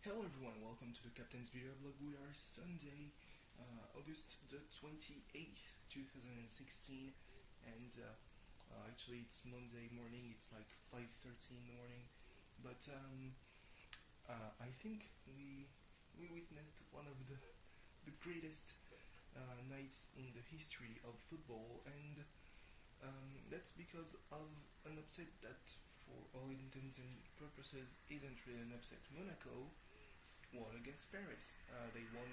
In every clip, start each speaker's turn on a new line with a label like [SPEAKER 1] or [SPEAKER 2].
[SPEAKER 1] Hello everyone, welcome to the Captain's Video Blog. We are Sunday, August the 28th, 2016, and actually it's Monday morning, it's like 5:30 in the morning, but I think we witnessed one of the greatest nights in the history of football, and that's because of an upset that, for all intents and purposes, isn't really an upset. Monaco won against Paris. They won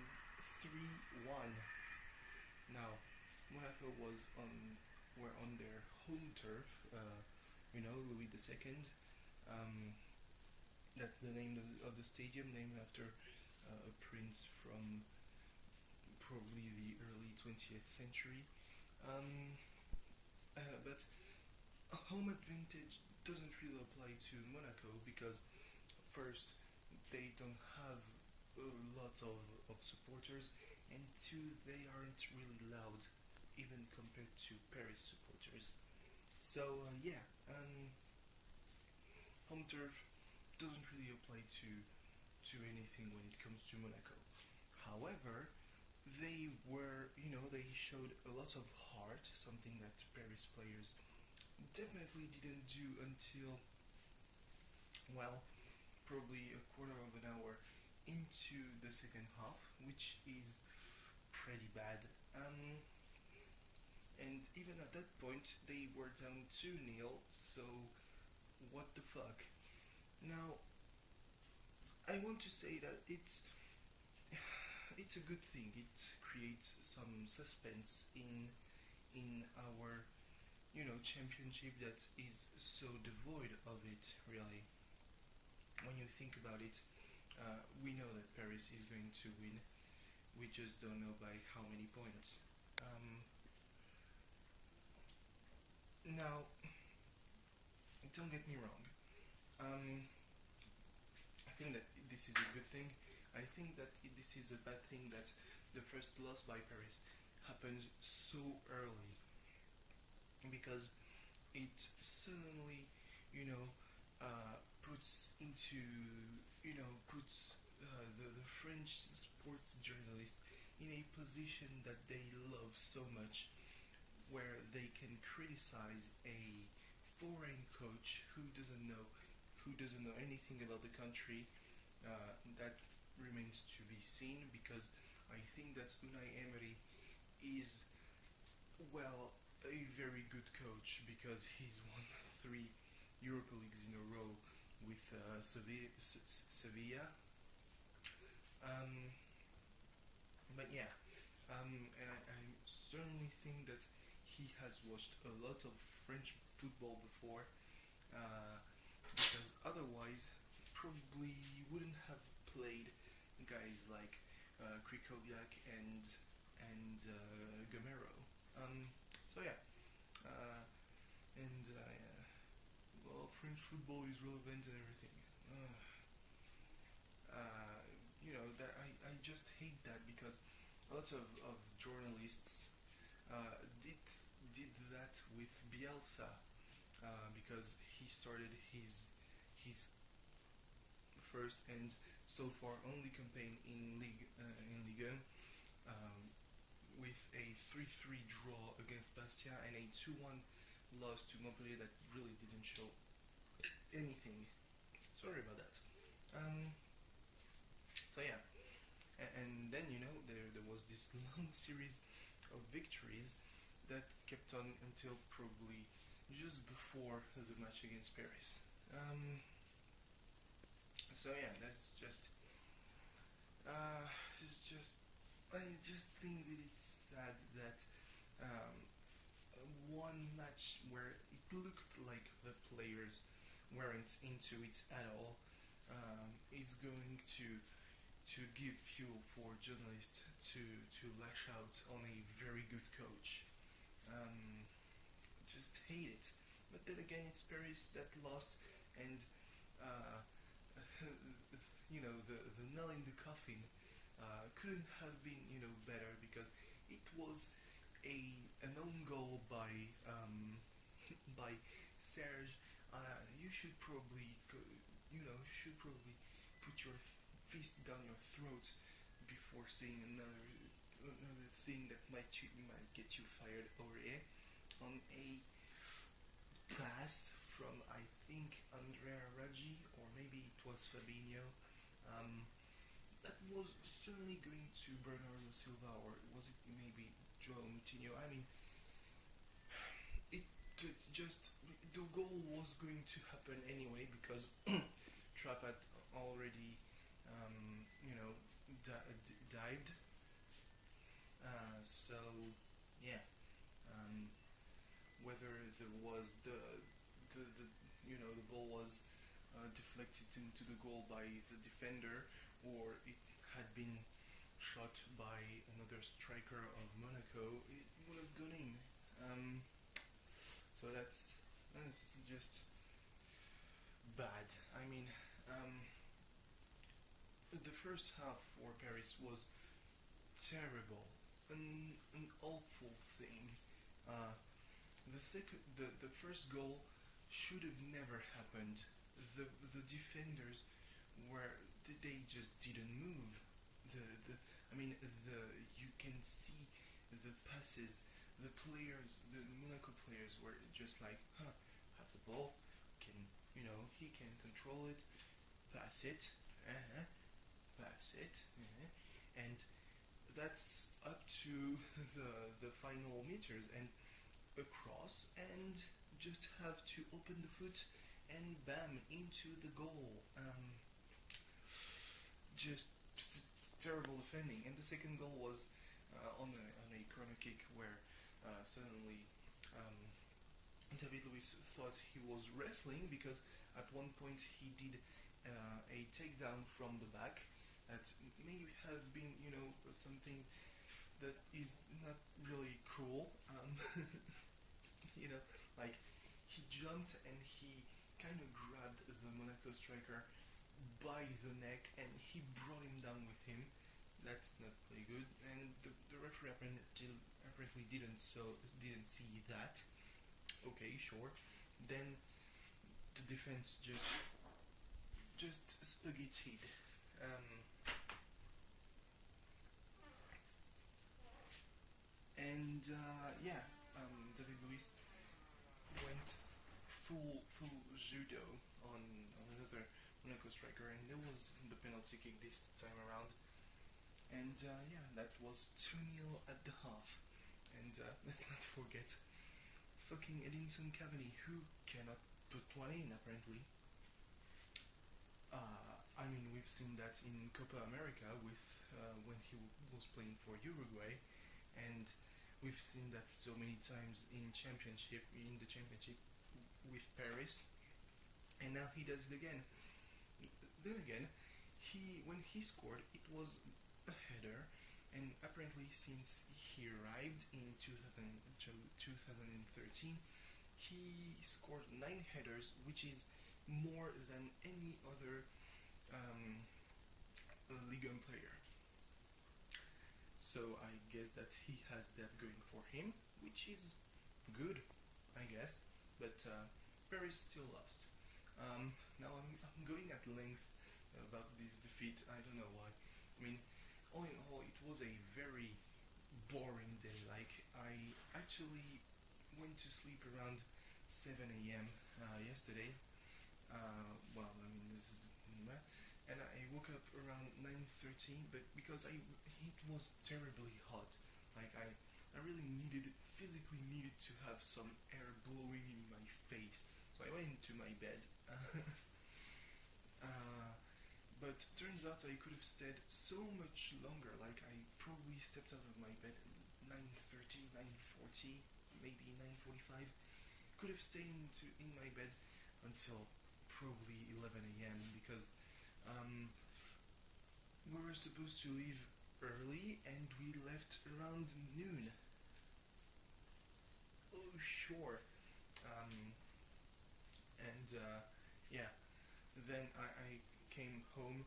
[SPEAKER 1] 3-1. Now, Monaco were on their home turf. Louis II. Um, that's the name of the stadium, named after a prince from probably the early 20th century. But a home advantage doesn't really apply to Monaco because, first, they don't have a lot of supporters, and two, they aren't really loud, even compared to Paris supporters. So home turf doesn't really apply to anything when it comes to Monaco. However, they showed a lot of heart, something that Paris players definitely didn't do until, well, probably a quarter of an hour into the second half, which is pretty bad. And even at that point, they were down 2-0, so what the fuck? Now, I want to say that it's a good thing. It creates some suspense in our championship that is so devoid of it, really. When you think about it, we know that Paris is going to win. We just don't know by how many points. Now, don't get me wrong. I think that this is a good thing. I think that this is a bad thing that the first loss by Paris happened so early, because it suddenly, puts into, puts the French sports journalist in a position that they love so much, where they can criticize a foreign coach who doesn't know anything about the country. That remains to be seen, because I think that Unai Emery is, well, a very good coach, because he's won 3 Europa Leagues in a row with Sevilla. Um, but yeah, and I certainly think that he has watched a lot of French football before, because otherwise probably wouldn't have played guys like Krikoviak and Gamero. So yeah, and well, French football is relevant and everything. That I just hate that, because lots of journalists did that with Bielsa, because he started his first and so far only campaign in Ligue 1, with a 3-3 draw against Bastia and a 2-1 loss to Montpellier that really didn't show anything. Sorry about that. So yeah, and then there was this long series of victories that kept on until probably just before the match against Paris. So yeah, that's just. It's just. I just think that it's sad that one match where it looked like the players weren't into it at all is going to give fuel for journalists to lash out on a very good coach. Just hate it. But then again, it's Paris that lost, and uh, the nail in the coffin couldn't have been better, because it was an own goal by by Serge. You should probably put your fist down your throat before saying another thing that might get you fired over here. On a pass from, I think, Andrea Raggi, or maybe it was Fabinho. That was certainly going to Bernardo Silva, or was it maybe Joao Moutinho? I mean, it just the goal was going to happen anyway because Trapp had already, dived. So yeah, whether there was the the ball was deflected into the goal by the defender, or it had been shot by another striker of Monaco, it would have gone in. So that's just bad. I mean, the first half for Paris was terrible, an awful thing. Uh, the first goal should have never happened. The defenders were they just didn't move. The I mean you can see the passes. The players, the Monaco players, were just like, have the ball, can he can control it, pass it, pass it, and that's up to the final meters and across, and just have to open the foot and bam into the goal. Just terrible defending. And the second goal was on a corner kick where suddenly David Luiz thought he was wrestling, because at one point he did a takedown from the back that may have been something that is not really cool. Like he jumped and he kind of grabbed the Monaco striker by the neck and he brought him down with him. That's not really good, and the referee apparently didn't see that. Okay, sure. Then the defense just spaghettied. David Luiz went full judo on another Monaco striker, and there was the penalty kick this time around. And that was 2-0 at the half. And let's not forget fucking Edinson Cavani, who cannot put one in apparently. I mean, we've seen that in Copa America with when he was playing for Uruguay, and we've seen that so many times in the championship with Paris, and now he does it again. Then again, when he scored, it was a header, and apparently since he arrived in 2013, he scored 9 headers, which is more than any other Ligue 1 player. So I guess that he has that going for him, which is good, I guess. But Paris still lost. Now I'm going at length about this defeat. I don't know why. I mean, all in all, it was a very boring day. Like, I actually went to sleep around 7 a.m. Yesterday. This is and I woke up around 9:30, but because it was terribly hot. Like I really physically needed to have some air blowing in my face. So I went into my bed. But turns out I could have stayed so much longer. Like I probably stepped out of my bed at 9:30, 9:40, maybe 9:45. Could have stayed in my bed until probably 11 a.m. because we were supposed to leave early and we left around noon. Oh sure. Then I came home,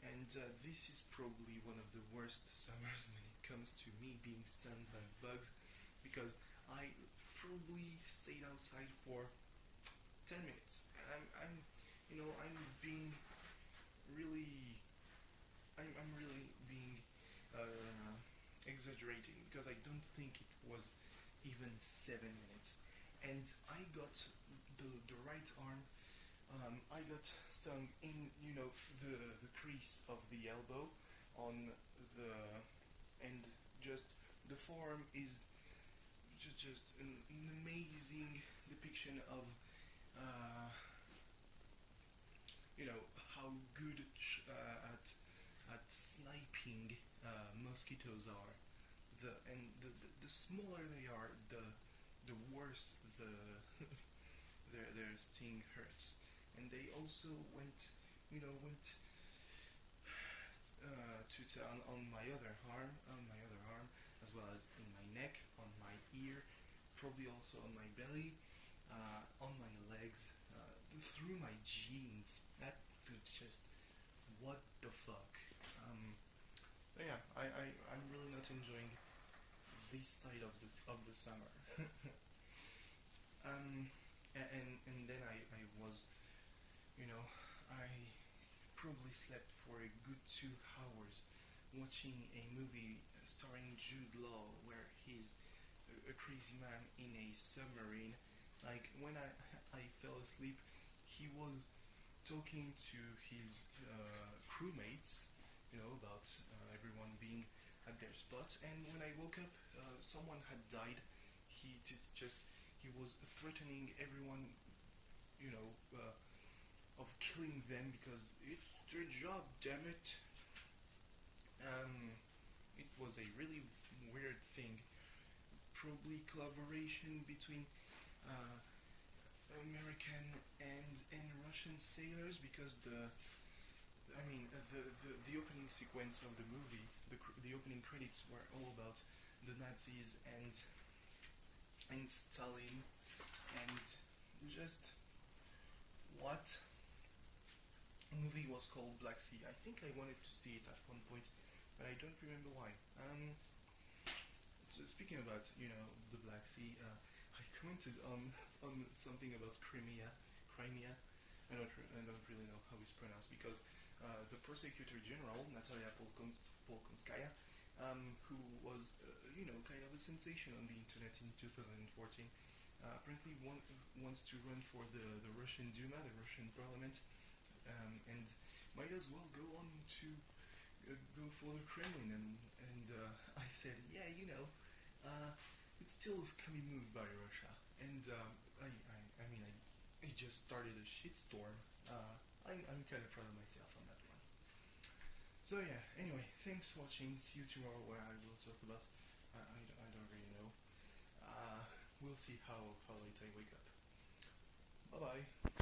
[SPEAKER 1] and this is probably one of the worst summers when it comes to me being stung by bugs, because I probably stayed outside for 10 minutes. I'm being really exaggerating because I don't think it was even 7 minutes. And I got the right arm. I got stung in, the crease of the elbow on the, and just the forearm is just an amazing depiction of, uh, how good at sniping mosquitoes are. The smaller they are, the worse their sting hurts. And they also went to town on my other arm, as well as in my neck, on my ear, probably also on my belly, on my legs, through my jeans. That just, what the fuck. So yeah, I'm really not enjoying this side of the summer. And then I was, I probably slept for a good 2 hours watching a movie starring Jude Law where he's a crazy man in a submarine. Like, when I fell asleep, he was talking to his crewmates, about everyone being at their spots. And when I woke up, someone had died. He was threatening everyone, of killing them because it's their job, damn it. It was a really weird thing. Probably collaboration between American and Russian sailors, because the opening sequence of the movie, the opening credits were all about the Nazis and Stalin, and just what movie was called Black Sea. I think I wanted to see it at one point, but I don't remember why. So speaking about the Black Sea, I commented on something about Crimea. I don't really know how it's pronounced, because the prosecutor general Natalia Polkonskaya, who was kind of a sensation on the internet in 2014, apparently wants to run for the Russian Duma, the Russian parliament, and might as well go on to go for the Kremlin. And I said, yeah, it still is coming moved by Russia. And I just started a shitstorm. I'm kind of proud of myself on that one. So yeah, anyway, thanks for watching. See you tomorrow, where I will talk about, I don't really know. We'll see how late I wake up. Bye bye.